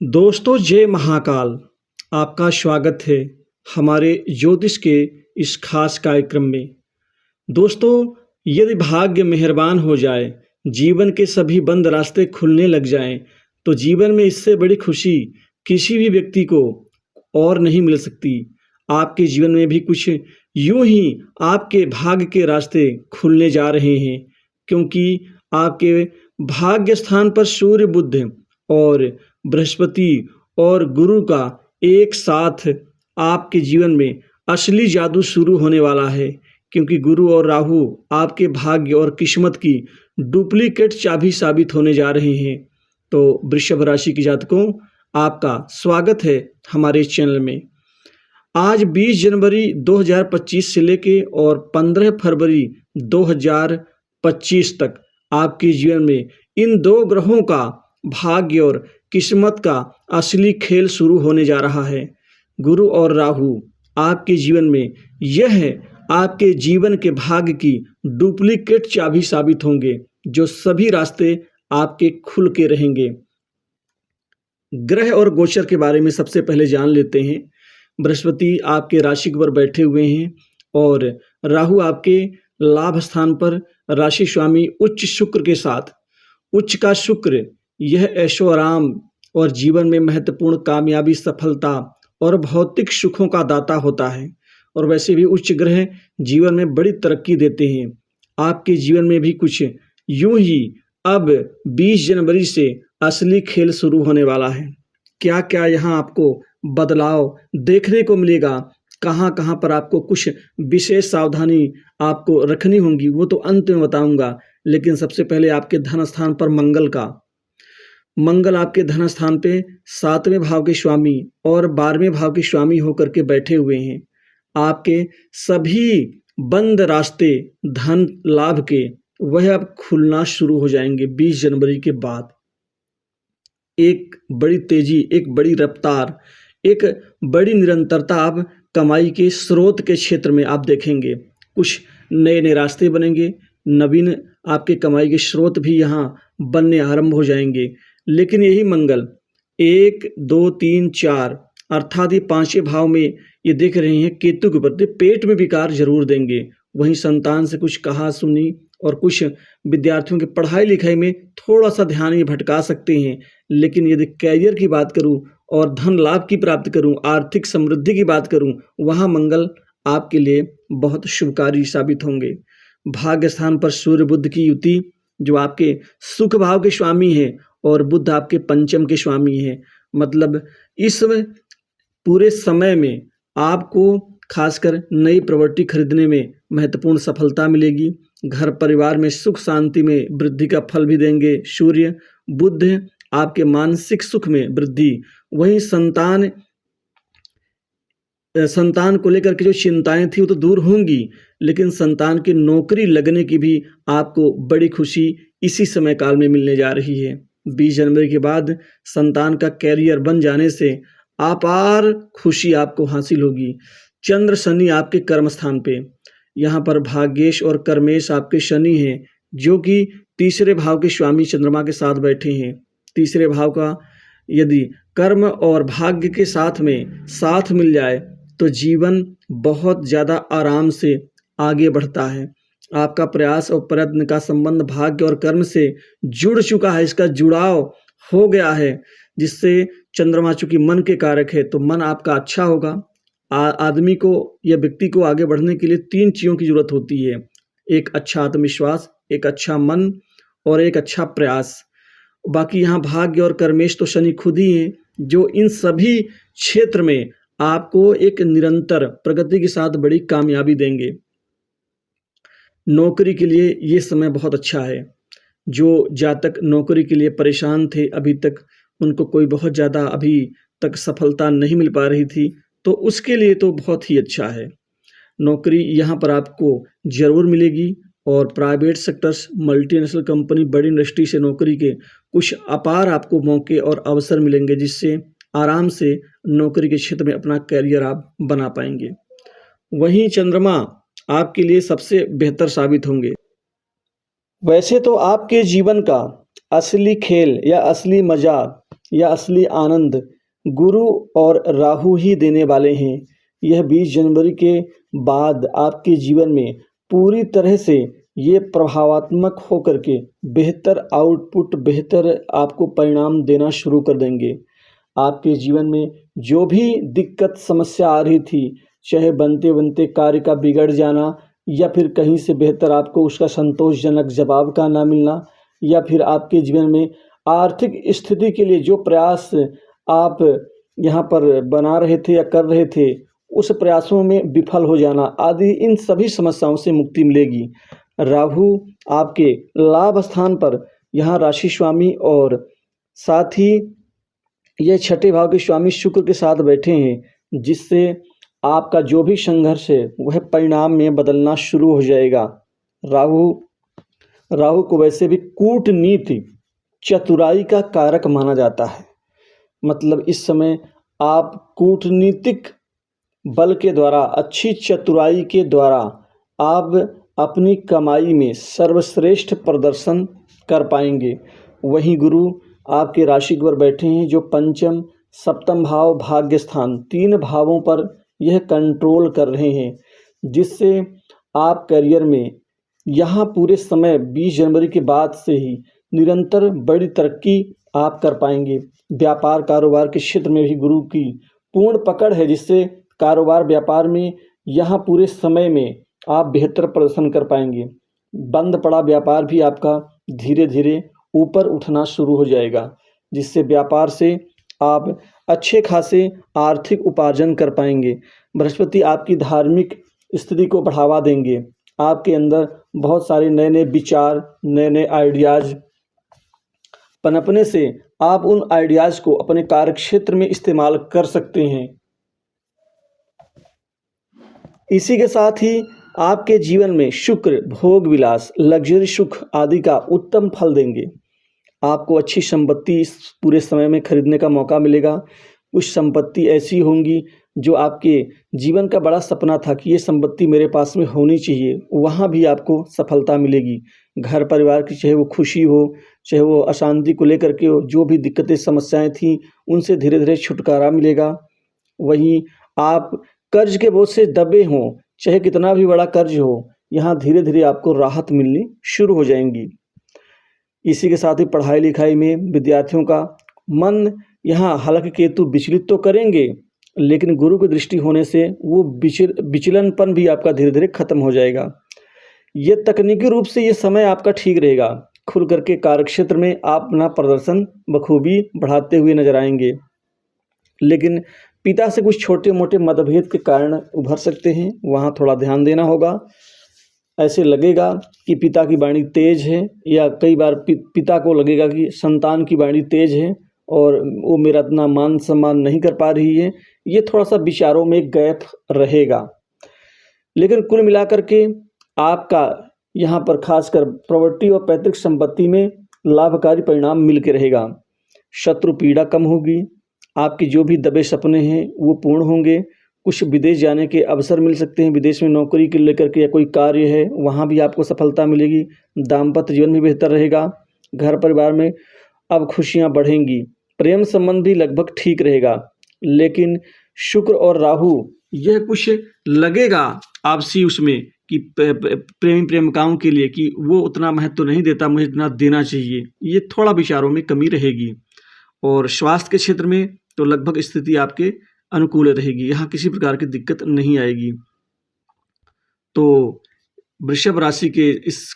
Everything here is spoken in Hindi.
दोस्तों, जय महाकाल। आपका स्वागत है हमारे ज्योतिष के इस खास कार्यक्रम में। दोस्तों, यदि भाग्य मेहरबान हो जाए, जीवन के सभी बंद रास्ते खुलने लग जाएं, तो जीवन में इससे बड़ी खुशी किसी भी व्यक्ति को और नहीं मिल सकती। आपके जीवन में भी कुछ यूं ही आपके भाग्य के रास्ते खुलने जा रहे हैं, क्योंकि आपके भाग्य स्थान पर सूर्य, बुध और बृहस्पति और गुरु का एक साथ आपके जीवन में असली जादू शुरू होने वाला है। क्योंकि गुरु और राहु आपके भाग्य और किस्मत की डुप्लीकेट चाबी साबित होने जा रहे हैं। तो वृषभ राशि के जातकों, आपका स्वागत है हमारे चैनल में। आज 20 जनवरी 2025 से लेके और 15 फरवरी 2025 तक आपके जीवन में इन दो ग्रहों का भाग्य और किस्मत का असली खेल शुरू होने जा रहा है। गुरु और राहु आपके जीवन में यह आपके जीवन के भाग्य की डुप्लीकेट चाबी साबित होंगे, जो सभी रास्ते आपके खुल के रहेंगे। ग्रह और गोचर के बारे में सबसे पहले जान लेते हैं। बृहस्पति आपके राशि पर बैठे हुए हैं और राहु आपके लाभ स्थान पर राशि स्वामी उच्च शुक्र के साथ। उच्च का शुक्र यह ऐशो आराम और जीवन में महत्वपूर्ण कामयाबी, सफलता और भौतिक सुखों का दाता होता है। और वैसे भी उच्च ग्रह जीवन में बड़ी तरक्की देते हैं। आपके जीवन में भी कुछ यूं ही अब 20 जनवरी से असली खेल शुरू होने वाला है। क्या क्या यहाँ आपको बदलाव देखने को मिलेगा, कहाँ कहाँ पर आपको कुछ विशेष सावधानी आपको रखनी होंगी, वो तो अंत में बताऊंगा। लेकिन सबसे पहले आपके धन स्थान पर मंगल आपके धन स्थान पे 7वें भाव के स्वामी और 12वें भाव के स्वामी होकर के बैठे हुए हैं। आपके सभी बंद रास्ते धन लाभ के वह अब खुलना शुरू हो जाएंगे। 20 जनवरी के बाद एक बड़ी तेजी, एक बड़ी रफ्तार, एक बड़ी निरंतरता आप कमाई के स्रोत के क्षेत्र में आप देखेंगे। कुछ नए नए रास्ते बनेंगे, नवीन आपके कमाई के स्रोत भी यहाँ बनने आरंभ हो जाएंगे। लेकिन यही मंगल 1, 2, 3, 4 अर्थात ये 5वें भाव में ये देख रहे हैं केतु के प्रति पेट में विकार जरूर देंगे। वहीं संतान से कुछ कहा सुनी और कुछ विद्यार्थियों की पढ़ाई लिखाई में थोड़ा सा ध्यान ये भटका सकते हैं। लेकिन यदि कैरियर की बात करूं और धन लाभ की प्राप्ति करूं, आर्थिक समृद्धि की बात करूं, वहां मंगल आपके लिए बहुत शुभकारी साबित होंगे। भाग्य स्थान पर सूर्य बुध की युति, जो आपके सुख भाव के स्वामी है और बुध आपके पंचम के स्वामी है। मतलब इस पूरे समय में आपको खासकर नई प्रॉपर्टी खरीदने में महत्वपूर्ण सफलता मिलेगी। घर परिवार में सुख शांति में वृद्धि का फल भी देंगे सूर्य। बुध आपके मानसिक सुख में वृद्धि। वहीं संतान को लेकर के जो चिंताएं थी वो तो दूर होंगी, लेकिन संतान की नौकरी लगने की भी आपको बड़ी खुशी इसी समय काल में मिलने जा रही है। 20 जनवरी के बाद संतान का कैरियर बन जाने से अपार खुशी आपको हासिल होगी। चंद्र शनि आपके कर्म स्थान पे, यहाँ पर भाग्येश और कर्मेश आपके शनि हैं, जो कि तीसरे भाव के स्वामी चंद्रमा के साथ बैठे हैं। तीसरे भाव का यदि कर्म और भाग्य के साथ में साथ मिल जाए तो जीवन बहुत ज़्यादा आराम से आगे बढ़ता है। आपका प्रयास और प्रयत्न का संबंध भाग्य और कर्म से जुड़ चुका है, इसका जुड़ाव हो गया है, जिससे चंद्रमा चूंकि मन के कारक है तो मन आपका अच्छा होगा। आदमी को या व्यक्ति को आगे बढ़ने के लिए 3 चीज़ों की जरूरत होती है: एक अच्छा आत्मविश्वास, एक अच्छा मन और एक अच्छा प्रयास। बाकी यहाँ भाग्य और कर्मेश तो शनि खुद ही हैं, जो इन सभी क्षेत्र में आपको एक निरंतर प्रगति के साथ बड़ी कामयाबी देंगे। नौकरी के लिए ये समय बहुत अच्छा है। जो जातक नौकरी के लिए परेशान थे, अभी तक उनको कोई बहुत ज़्यादा अभी तक सफलता नहीं मिल पा रही थी, तो उसके लिए तो बहुत ही अच्छा है। नौकरी यहाँ पर आपको ज़रूर मिलेगी। और प्राइवेट सेक्टर्स, मल्टीनेशनल कंपनी, बड़ी इंडस्ट्री से नौकरी के कुछ अपार आपको मौके और अवसर मिलेंगे, जिससे आराम से नौकरी के क्षेत्र में अपना कैरियर आप बना पाएंगे। वहीं चंद्रमा आपके लिए सबसे बेहतर साबित होंगे। वैसे तो आपके जीवन का असली खेल या असली मजा या असली आनंद गुरु और राहु ही देने वाले हैं। यह 20 जनवरी के बाद आपके जीवन में पूरी तरह से ये प्रभावात्मक होकर के बेहतर आउटपुट, बेहतर आपको परिणाम देना शुरू कर देंगे। आपके जीवन में जो भी दिक्कत समस्या आ रही थी, चाहे बनते बनते कार्य का बिगड़ जाना, या फिर कहीं से बेहतर आपको उसका संतोषजनक जवाब का ना मिलना, या फिर आपके जीवन में आर्थिक स्थिति के लिए जो प्रयास आप यहाँ पर बना रहे थे या कर रहे थे, उस प्रयासों में विफल हो जाना आदि, इन सभी समस्याओं से मुक्ति मिलेगी। राहु आपके लाभ स्थान पर यहाँ राशि स्वामी और साथ ही यह छठे भाव के स्वामी शुक्र के साथ बैठे हैं, जिससे आपका जो भी संघर्ष है वह परिणाम में बदलना शुरू हो जाएगा। राहु को वैसे भी कूटनीति, चतुराई का कारक माना जाता है। मतलब इस समय आप कूटनीतिक बल के द्वारा, अच्छी चतुराई के द्वारा आप अपनी कमाई में सर्वश्रेष्ठ प्रदर्शन कर पाएंगे। वहीं गुरु आपके राशि पर बैठे हैं, जो पंचम सप्तम भाव भाग्य स्थान 3 भावों पर यह कंट्रोल कर रहे हैं, जिससे आप करियर में यहाँ पूरे समय 20 जनवरी के बाद से ही निरंतर बड़ी तरक्की आप कर पाएंगे। व्यापार कारोबार के क्षेत्र में भी गुरु की पूर्ण पकड़ है, जिससे कारोबार व्यापार में यहाँ पूरे समय में आप बेहतर प्रदर्शन कर पाएंगे। बंद पड़ा व्यापार भी आपका धीरे धीरे ऊपर उठना शुरू हो जाएगा, जिससे व्यापार से आप अच्छे खासे आर्थिक उपार्जन कर पाएंगे। बृहस्पति आपकी धार्मिक स्थिति को बढ़ावा देंगे। आपके अंदर बहुत सारे नए नए विचार, नए नए आइडियाज़ पनपने से आप उन आइडियाज़ को अपने कार्यक्षेत्र में इस्तेमाल कर सकते हैं। इसी के साथ ही आपके जीवन में शुक्र भोग विलास, लग्जरी सुख आदि का उत्तम फल देंगे। आपको अच्छी संपत्ति इस पूरे समय में खरीदने का मौका मिलेगा। कुछ संपत्ति ऐसी होंगी जो आपके जीवन का बड़ा सपना था कि ये संपत्ति मेरे पास में होनी चाहिए, वहाँ भी आपको सफलता मिलेगी। घर परिवार की चाहे वो खुशी हो, चाहे वो अशांति को लेकर के हो, जो भी दिक्कतें समस्याएं थी, उनसे धीरे धीरे छुटकारा मिलेगा। वहीं आप कर्ज के बोझ से दबे हों, चाहे कितना भी बड़ा कर्ज हो, यहाँ धीरे धीरे आपको राहत मिलनी शुरू हो जाएंगी। इसी के साथ ही पढ़ाई लिखाई में विद्यार्थियों का मन यहाँ हालांकि केतु विचलित तो करेंगे, लेकिन गुरु की दृष्टि होने से वो विचलनपन भी आपका धीरे धीरे खत्म हो जाएगा। ये तकनीकी रूप से ये समय आपका ठीक रहेगा। खुल करके कार्यक्षेत्र में आप अपना प्रदर्शन बखूबी बढ़ाते हुए नजर आएंगे, लेकिन पिता से कुछ छोटे मोटे मतभेद के कारण उभर सकते हैं, वहाँ थोड़ा ध्यान देना होगा। ऐसे लगेगा कि पिता की वाणी तेज है, या कई बार पिता को लगेगा कि संतान की वाणी तेज है और वो मेरा इतना मान सम्मान नहीं कर पा रही है। ये थोड़ा सा विचारों में गैप रहेगा, लेकिन कुल मिलाकर के आपका यहाँ पर खासकर प्रॉपर्टी और पैतृक संपत्ति में लाभकारी परिणाम मिल के रहेगा। शत्रु पीड़ा कम होगी। आपके जो भी दबे सपने हैं वो पूर्ण होंगे। कुछ विदेश जाने के अवसर मिल सकते हैं। विदेश में नौकरी के लेकर के या कोई कार्य है, वहाँ भी आपको सफलता मिलेगी। दाम्पत्य जीवन भी बेहतर रहेगा। घर परिवार में अब खुशियाँ बढ़ेंगी। प्रेम संबंध भी लगभग ठीक रहेगा, लेकिन शुक्र और राहु यह कुछ लगेगा आपसी उसमें कि प्रेमी प्रेमिकाओं के लिए कि वो उतना महत्व नहीं देता, मुझे इतना देना चाहिए। ये थोड़ा विचारों में कमी रहेगी। और स्वास्थ्य के क्षेत्र में तो लगभग स्थिति आपके अनुकूल रहेगी, यहाँ किसी प्रकार की दिक्कत नहीं आएगी। तो वृषभ राशि के इस